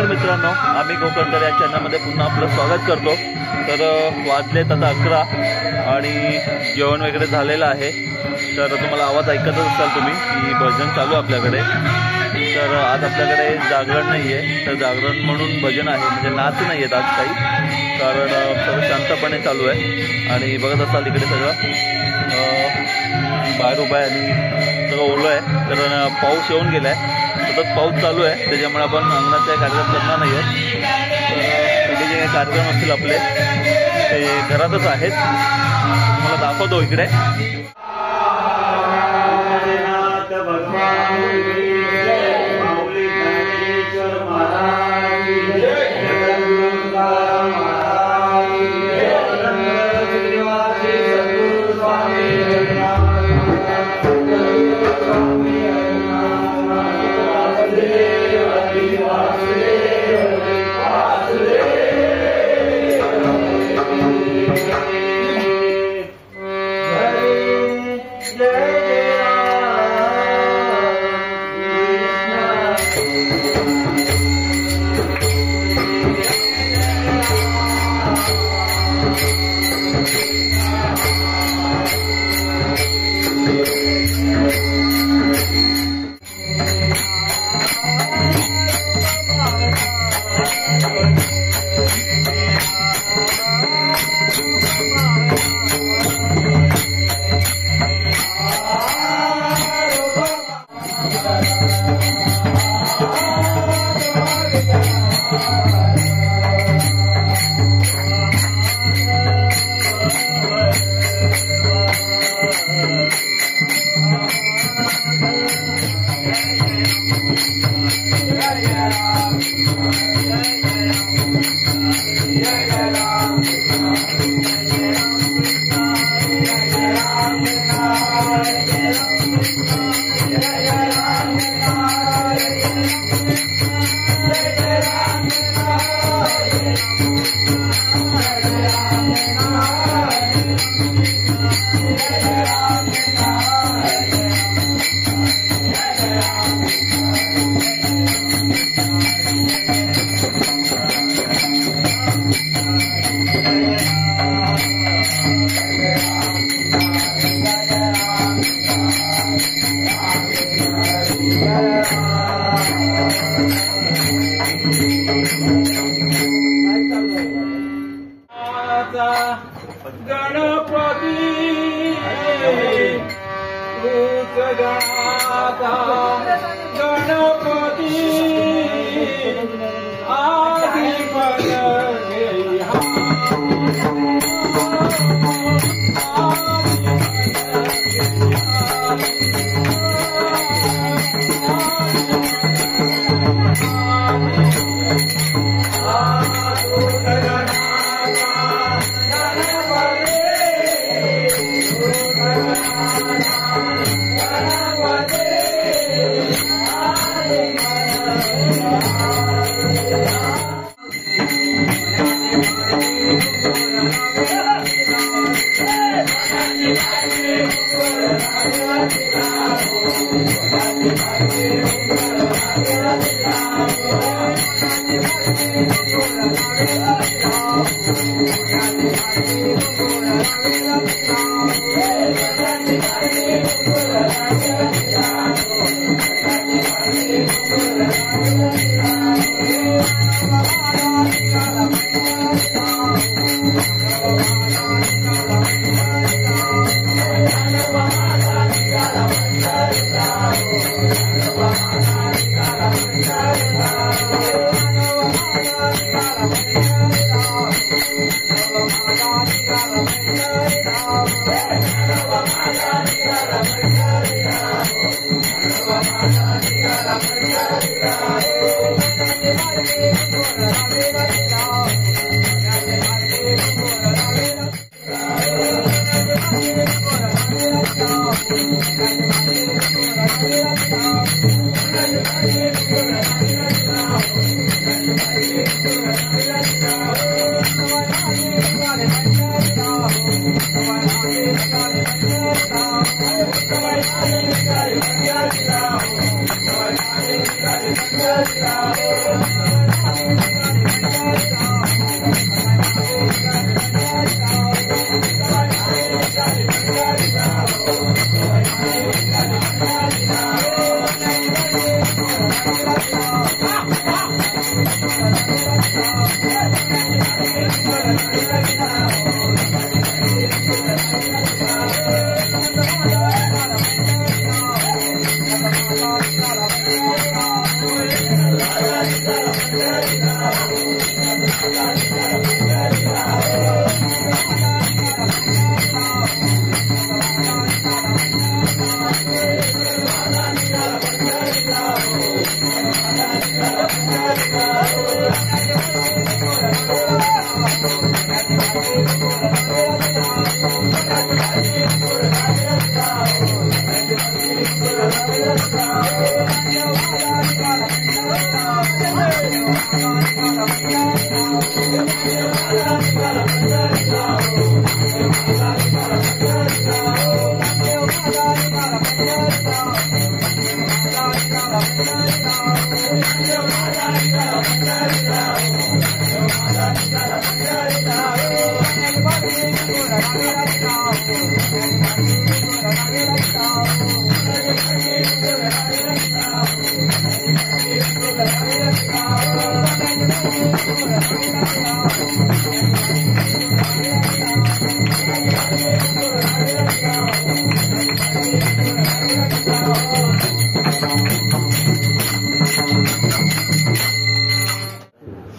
नमस्कार मित्रांनो, आम्ही गोकर्णकर या चॅनलमध्ये पुन्हा आपलं स्वागत करतो। तर वाजलेत आता 11 आणि जेवण वगैरे झालेलं आहे। तर तुम्हाला आवाज ऐकतच असाल तुम्ही की भजन चालू आपल्याकडे। तर आज आपल्याकडे जागरण नाही आहे, तर जागरण म्हणून भजन आहे, म्हणजे नाच नाही आहेत आज काही, कारण सगळं शांतपणे चालू आहे। आणि बघत असाल इकडे सगळं बाहेर उभा आहे आणि सगळं ओलं आहे। तर पाऊस येऊन गेला आहे, सतत पाऊस चालू आहे, त्याच्यामुळे आपण अंगणात कार्यक्रम करणार नाही आहोत। तर इथे जे काही कार्यक्रम असतील आपले ते घरातच आहेत, तुम्हाला दाखवतो इकडे। गणपती गणपती आदि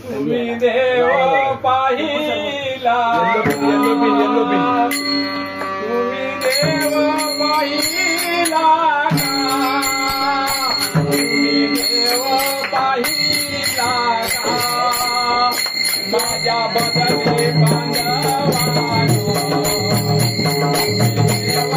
तुम्ही देव पाहिला तुम्ही देव पाहिला तुम्ही देव पाहिला माझ्या बदले बांधवानो देव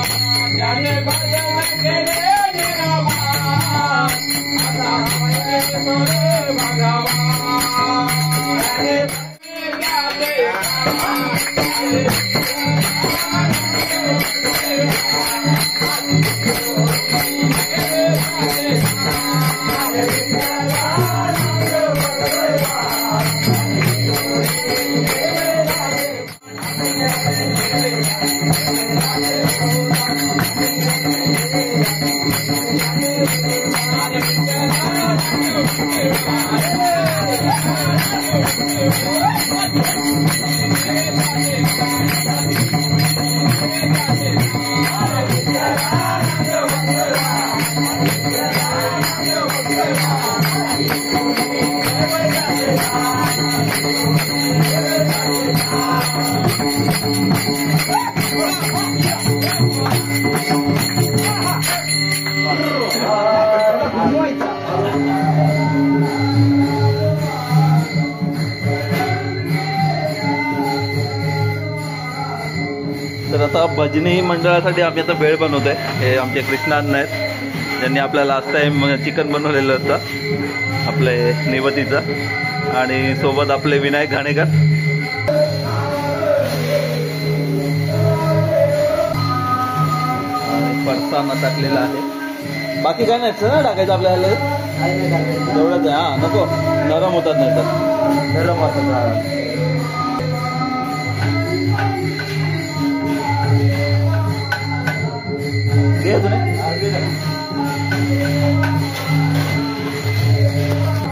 पाहिला तर आता भजनी मंडळासाठी आम्ही आता भेळ बनवतोय. हे आमचे कृष्णाअण्णा आहेत, ज्यांनी आपल्या लास्ट टाइम चिकन बनवलेलं होतं आपले निवतीचं, आणि सोबत आपले विनायक घाणेकर. फरसाणा टाकलेला आहे, बाकी काय नाही ना टाकायचं आपल्याला, एवढंच आहे. हा नको, नरम होतात नाही तर, नरम होतात.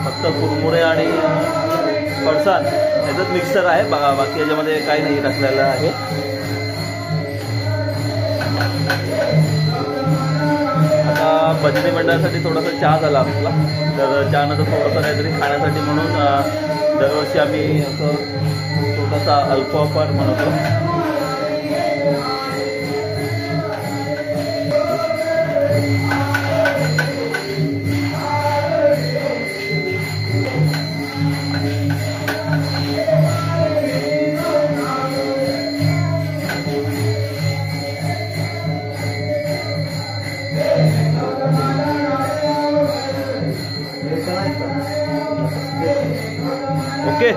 फक्त कुरमुरे आणि फरसाण याचंच मिक्सर आहे, बाकी याच्यामध्ये काही नाही टाकलेलं आहे. आता भजनी मंडळासाठी थोडासा चहा झाला आपला, तर चहानंतर थोडंसं काहीतरी खाण्यासाठी म्हणून दरवर्षी आम्ही असं छोटासा अल्पोपार म्हणतो. ओके,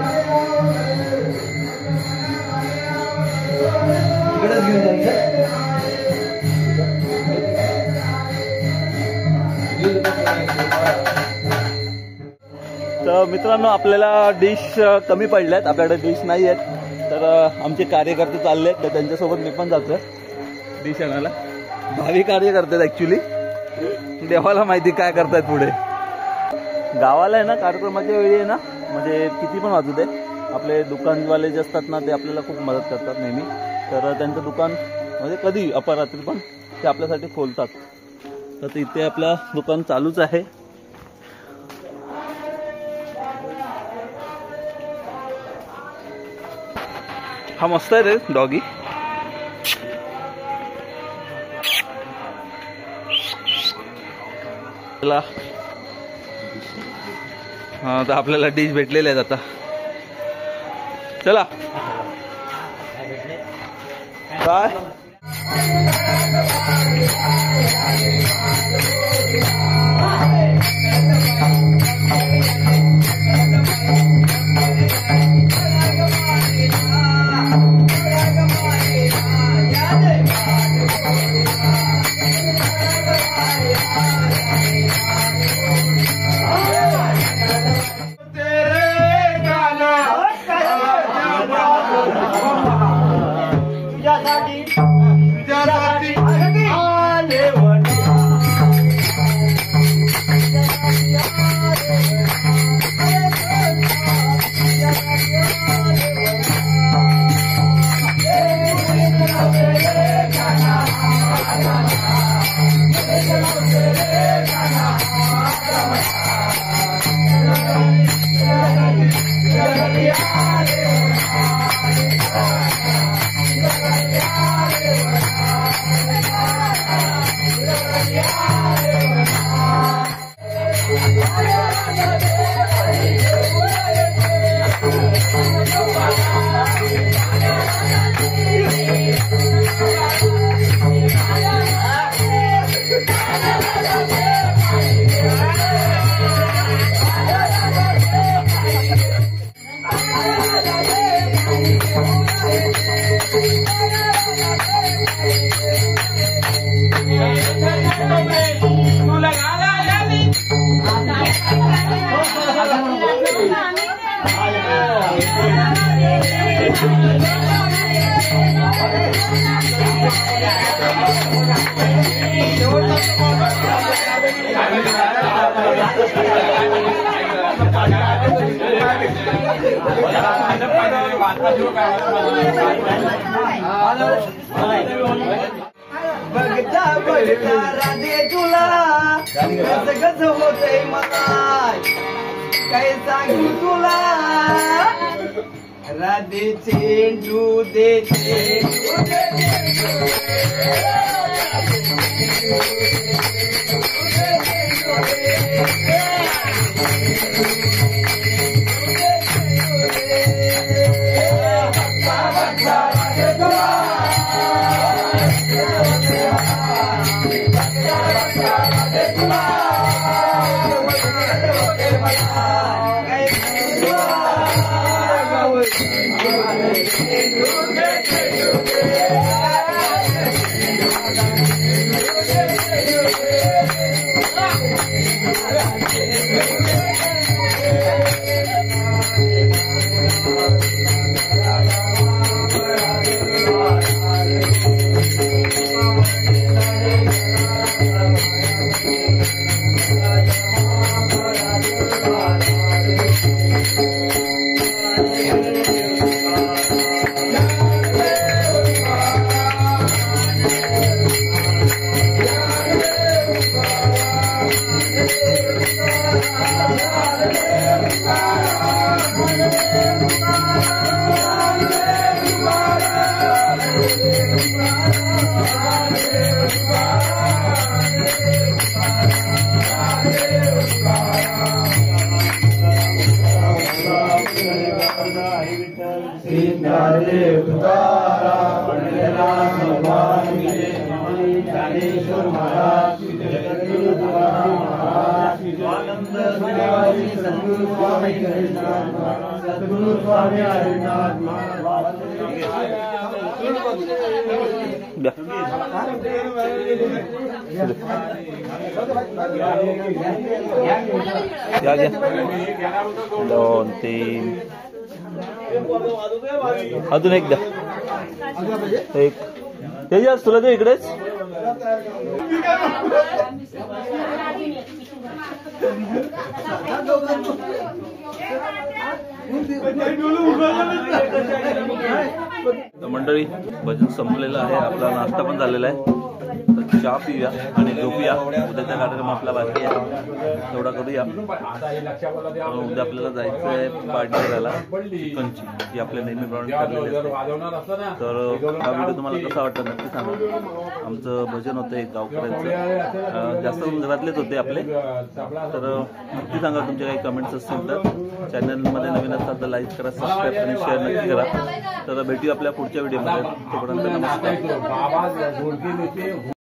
तर मित्रांनो आपल्याला डिश कमी पडल्यात, आपल्याकडे डिश नाही आहेत, तर आमचे कार्यकर्ते चालले आहेत, तर त्यांच्यासोबत मी पण जातोय डिश आणायला. भावी कार्यकर्ते ॲक्च्युली, देवाला माहिती काय करतायत पुढे. गावाला आहे ना कार्यक्रमाच्या वेळी आहे ना, म्हणजे किती पण वाजू दे, आपले दुकानवाले जे असतात ना ते आपल्याला खूप मदत करतात नेहमी. तर त्यांचं दुकान म्हणजे कधी अपरात्री पण ते आपल्यासाठी खोलतात. तर इथे आपलं दुकान चालूच आहे. हा मस्त आहे रे डॉगी. हा तर आपल्याला डिश भेटलेले आहेत आता. चला काय बघता बघता राधे तुला कसं कसं होतंय मला काय सांगू तुला राधे चेंडू दे चेंडू दोन तीन अजून एकदा एक तेजस तुला ते इकडेच तर मंडळी भजन संपलेलं आहे, आपला नाश्ता पण झालेला आहे, तर चहा पिऊया आणि झोपूया. उद्याचा कार्यक्रम आपला बाकी आहे, तेवढा करूया. उद्या आपल्याला जायचं आहे पार्टी करायला चिकनची, जी आपल्या नेहमीप्रमाणे ठरलेली असते. तर हा व्हिडिओ तुम्हाला कसा वाटला नक्की सांगा. आमचं भजन होतं एक गावकऱ्यांचं, जास्त करून घरातलेच होते आपले. तर नक्की सांगा, तुमचे काही कमेंट्स असतील तर. चॅनलमध्ये नवीन असतात तर लाईक करा, सबस्क्राईब आणि शेअर नक्की करा. तर भेटूया आपल्या पुढच्या व्हिडिओमध्ये. तोपर्यंत नमस्कार.